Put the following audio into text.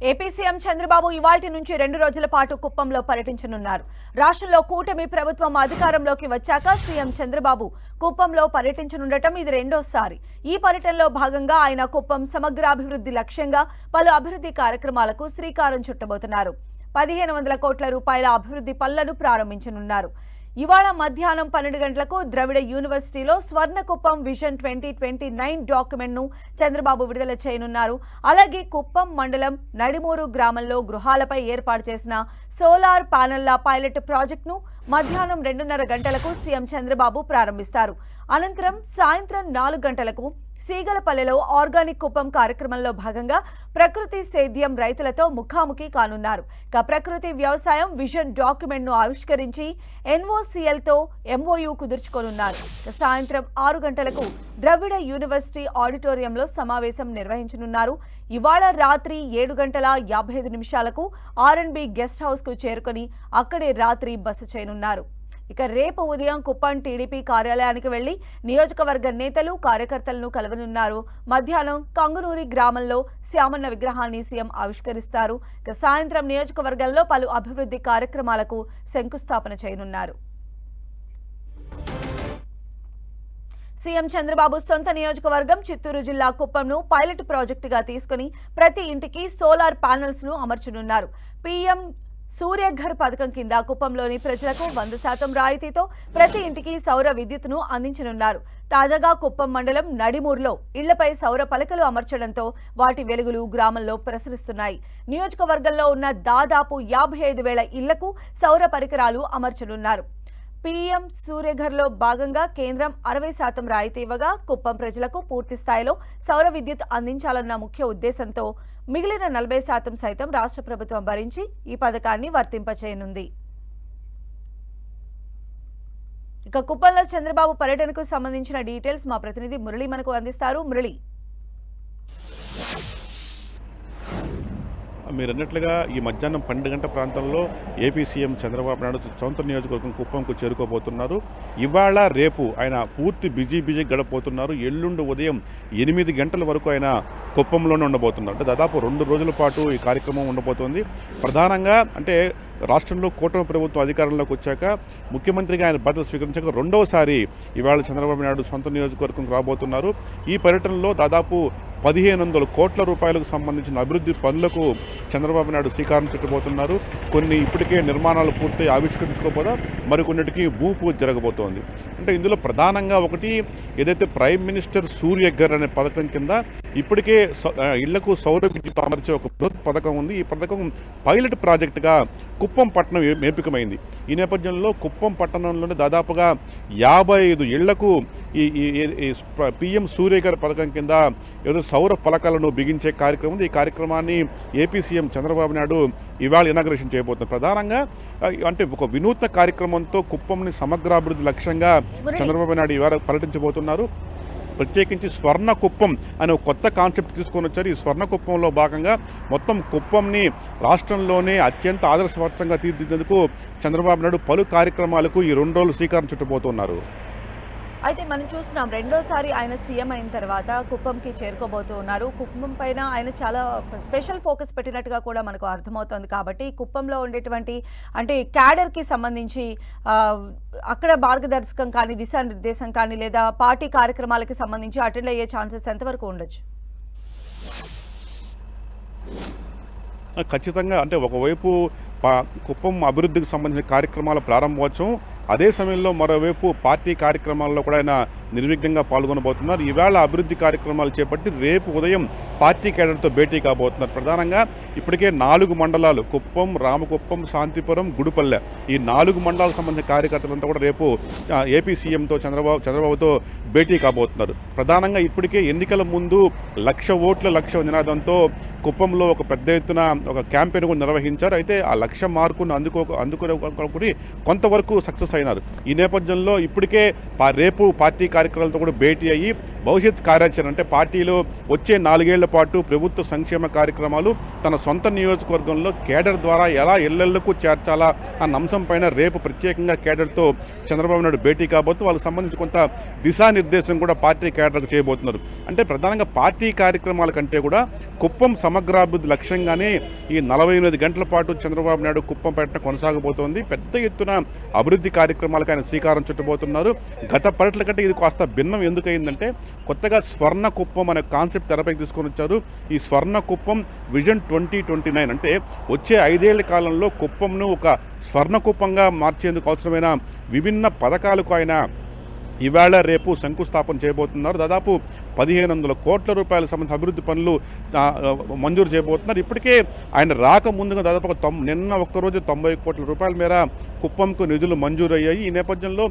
AP CM Chandrababu ఇవాల్టి నుంచి 2 రోజుల పాటు కుప్పంలో పర్యటించనున్నారు. రాష్ట్రంలో కూటమి ప్రభుత్వం అధికారంలోకి వచ్చాక సీఎం చంద్రబాబు కుప్పంలో పర్యటించనుండటం ఇది రెండోసారి. ఈ పర్యటనలో భాగంగా ఆయన కుప్పం సమగ్రాభివృద్ధి లక్ష్యంగా పలు అభివృద్ధి కార్యక్రమాలకు శ్రీకారం చుట్టబోతున్నారు. 1500 కోట్ల రూపాయల అభివృద్ధి పనులను ప్రారంభించనున్నారు. ఇవాళ మధ్యాహ్నం 12 గంటలకు ద్రవిడ యూనివర్సిటీలో స్వర్ణకుప్పం విజన్ 2029 డాక్యుమెంట్ను చంద్రబాబు విడుదల చేయనున్నారు. అలాగే కుప్పం మండలం నడిమూరు గ్రామంలో గృహాలపై ఏర్పాటు చేసిన సోలార్ ప్యానెళ్ల పైలట్ ప్రాజెక్టును మధ్యాహ్నం 2:30 గంటలకు సీఎం చంద్రబాబు ప్రారంభిస్తారు. అనంతరం సాయంత్రం 4 గంటలకు సీగలపల్లెలో ఆర్గానిక్ కుప్పం కార్యక్రమంలో భాగంగా ప్రకృతి సేద్యం రైతులతో ముఖాముఖి కానున్నారు. ప్రకృతి వ్యవసాయం విజన్ డాక్యుమెంట్ ను ఆవిష్కరించి ఎన్ఓసీఎల్తో ఎంఓయూ కుదుర్చుకోనున్నారు. సాయంత్రం 6 గంటలకు ద్రవిడ యూనివర్సిటీ ఆడిటోరియంలో సమావేశం నిర్వహించనున్నారు. ఇవాళ రాత్రి 7:55 ఆర్ఎండ్బి గెస్ట్ హౌస్ కు చేరుకొని అక్కడే రాత్రి బస చేయనున్నారు. రేపు ఉదయం కుప్పం టీడీపీ కార్యాలయానికి వెళ్లి నియోజకవర్గ నేతలు కార్యకర్తలను కలవనున్నారు. మధ్యాహ్నం కంగునూరి గ్రామంలో శ్యామన్న విగ్రహాన్ని సీఎం ఆవిష్కరిస్తారు. సాయంత్రం నియోజకవర్గంలో పలు అభివృద్ధి కార్యక్రమాలకు శంకుస్థాపన చేయనున్నారు. సీఎం చంద్రబాబు సొంత నియోజకవర్గం చిత్తూరు జిల్లా కుప్పంను పైలట్ ప్రాజెక్టుగా తీసుకుని ప్రతి ఇంటికి సోలార్ ప్యానెల్స్ ను అమర్చనున్నారు. పీఎం సూర్యఘర్ పథకం కింద కుప్పంలోని ప్రజలకు 100% రాయితీతో ప్రతి ఇంటికి సౌర విద్యుత్తును అందించనున్నారు. తాజాగా కుప్పం మండలం నడిమూరులో ఇళ్లపై సౌర పలకలు అమర్చడంతో వాటి వెలుగులు గ్రామంలో ప్రసరిస్తున్నాయి. నియోజకవర్గంలో ఉన్న దాదాపు 55,000 ఇళ్లకు సౌర పరికరాలు అమర్చనున్నారు. పీఎం సూర్యఘర్లో భాగంగా కేంద్రం 60% రాయితీ ఇవ్వగా కుప్పం ప్రజలకు పూర్తి స్థాయిలో సౌర విద్యుత్ అందించాలన్న ముఖ్య ఉద్దేశంతో మిగిలిన 40% సైతం రాష్ట్ర ప్రభుత్వం భరించి ఈ పథకాన్ని వర్తింపచేయనుంది. కుప్పంలో చంద్రబాబు పర్యటనకు సంబంధించిన డీటెయిల్స్ మా ప్రతినిధి మురళి మనకు అందిస్తారు. మురళి, మీరు అన్నట్లుగా ఈ మధ్యాహ్నం 12 గంటల ప్రాంతంలో ఏపీ సీఎం చంద్రబాబు నాయుడు సొంత నియోజకవర్గం కుప్పంకు చేరుకోబోతున్నారు. ఇవాళ రేపు ఆయన పూర్తి బిజీ గడపబోతున్నారు. ఎల్లుండి ఉదయం 8 గంటల వరకు ఆయన కుప్పంలోనే ఉండబోతున్నారు. అంటే దాదాపు 2 రోజుల పాటు ఈ కార్యక్రమం ఉండబోతోంది. ప్రధానంగా అంటే రాష్ట్రంలో కూటమి ప్రభుత్వం అధికారంలోకి వచ్చాక ముఖ్యమంత్రిగా ఆయన బాధ్యతలు స్వీకరించాక రెండవసారి ఇవాళ చంద్రబాబు నాయుడు సొంత నియోజకవర్గం రాబోతున్నారు. ఈ పర్యటనలో దాదాపు 1500 కోట్ల రూపాయలకు సంబంధించిన అభివృద్ధి పనులకు చంద్రబాబు నాయుడు శ్రీకారం చుట్టబోతున్నారు. కొన్ని ఇప్పటికే నిర్మాణాలు పూర్తి ఆవిష్కరించుకోకపోగా మరికొన్నిటికి భూమి పూజ జరగబోతోంది. అంటే ఇందులో ప్రధానంగా ఒకటి ఏదైతే ప్రైమ్ మినిస్టర్ సూర్యఘర్ అనే పథకం కింద ఇప్పటికే ఇళ్లకు సౌర విద్యుత్ అమర్చే ఒక బృహత్ పథకం ఉంది. ఈ పథకం పైలట్ ప్రాజెక్టుగా కుప్పం పట్టణం ఎంపికమైంది. ఈ నేపథ్యంలో కుప్పం పట్టణంలోనే దాదాపుగా 55 ఇళ్లకు ఈ పీఎం సూర్యఘర్ పథకం కింద ఏదో సౌర ఫలకాలను బిగించే కార్యక్రమం ఉంది. ఈ కార్యక్రమాన్ని ఏపీ సీఎం చంద్రబాబు నాయుడు ఇవాళ ఇనాగ్రేషన్ చేయబోతున్నారు. ప్రధానంగా అంటే ఒక వినూత్న కార్యక్రమంతో కుప్పంని సమగ్రాభివృద్ధి లక్ష్యంగా చంద్రబాబు నాయుడు ఇవాళ పర్యటించబోతున్నారు. ప్రత్యేకించి స్వర్ణ కుప్పం అనే ఒక కొత్త కాన్సెప్ట్ తీసుకొని వచ్చారు. ఈ స్వర్ణ కుప్పంలో భాగంగా మొత్తం కుప్పంని రాష్ట్రంలోనే అత్యంత ఆదర్శవంతంగా తీర్చిదిద్దేందుకు చంద్రబాబు నాయుడు పలు కార్యక్రమాలకు ఈ 2 రోజులు శ్రీకారం చుట్టబోతున్నారు. అయితే మనం చూస్తున్నాం రెండోసారి ఆయన సీఎం అయిన తర్వాత కుప్పంకి చేరుకోబోతున్నారు. కుప్పం పైన ఆయన చాలా స్పెషల్ ఫోకస్ పెట్టినట్టుగా కూడా మనకు అర్థమవుతుంది. కాబట్టి కుప్పంలో ఉండేటువంటి అంటే క్యాడర్కి సంబంధించి అక్కడ మార్గదర్శకం కానీ దిశానిర్దేశం కానీ లేదా పార్టీ కార్యక్రమాలకి సంబంధించి అటెండ్ అయ్యే ఛాన్సెస్ ఎంతవరకు ఉండొచ్చు? ఖచ్చితంగా అంటే ఒకవైపు కుప్పం అభివృద్ధికి సంబంధించిన కార్యక్రమాల ప్రారంభోత్సవం, అదే సమయంలో మరోవైపు పార్టీ కార్యక్రమాల్లో కూడా ఆయన నిర్విఘ్నంగా పాల్గొనబోతున్నారు. ఈవేళ అభివృద్ధి కార్యక్రమాలు చేపట్టి రేపు ఉదయం పార్టీ కేడర్తో భేటీ కాబోతున్నారు. ప్రధానంగా ఇప్పటికే 4 మండలాలు కుప్పం, రామకుప్పం, శాంతిపురం, గుడిపల్లె ఈ 4 మండలాలకు సంబంధించిన కార్యకర్తలంతా కూడా రేపు ఏపీ సీఎంతో చంద్రబాబుతో భేటీ కాబోతున్నారు. ప్రధానంగా ఇప్పటికే ఎన్నికల ముందు 1,00,000 ఓట్ల లక్ష్య నినాదంతో కుప్పంలో ఒక పెద్ద ఎత్తున ఒక క్యాంపెయిన్ కూడా నిర్వహించారు. అయితే ఆ 1,00,000 మార్కును అందుకునే కొంతవరకు సక్సెస్ అయినారు. ఈ నేపథ్యంలో ఇప్పటికే రేపు పార్టీ కార్యక్రమాలతో కూడా భేటీ అయ్యి భవిష్యత్ కార్యాచరణ అంటే పార్టీలో వచ్చే 4 ఏళ్ల పాటు ప్రభుత్వ సంక్షేమ కార్యక్రమాలు తన సొంత నియోజకవర్గంలో కేడర్ ద్వారా ఎలా ఇళ్లకు చేర్చాలా అన్న అంశం పైన రేపు ప్రత్యేకంగా కేడర్తో చంద్రబాబు నాయుడు భేటీ కాబోతూ వాళ్ళకి సంబంధించి కొంత దిశానిర్దేశం కూడా పార్టీ కేడర్కు చేయబోతున్నారు. అంటే ప్రధానంగా పార్టీ కార్యక్రమాల కంటే కూడా కుప్పం సమగ్రాభివృద్ధి లక్ష్యంగానే ఈ 48 గంటల పాటు చంద్రబాబు నాయుడు కుప్పం పర్యటన కొనసాగబోతోంది. పెద్ద ఎత్తున అభివృద్ధి కార్యక్రమాలకు ఆయన శ్రీకారం చుట్టబోతున్నారు. గత పర్యటన కంటే ఇది కాస్త భిన్నం ఎందుకయిందంటే కొత్తగా స్వర్ణ కుప్పం అనే కాన్సెప్ట్ తెరపైకి తీసుకొని వచ్చారు. ఈ స్వర్ణ కుప్పం విజన్ 2029 అంటే వచ్చే 5 ఏళ్ల కాలంలో కుప్పంను ఒక స్వర్ణ కుప్పంగా మార్చేందుకు అవసరమైన విభిన్న పథకాలకు ఆయన ఇవాళ రేపు శంకుస్థాపన చేయబోతున్నారు. దాదాపు 1500 కోట్ల రూపాయల సంబంధించిన అభివృద్ధి పనులు మంజూరు చేయబోతున్నారు. ఇప్పటికే ఆయన రాకముందుగా దాదాపు నిన్న ఒక్కరోజు 90 కోట్ల రూపాయల మేర కుప్పంకు నిధులు మంజూరు అయ్యాయి. ఈ నేపథ్యంలో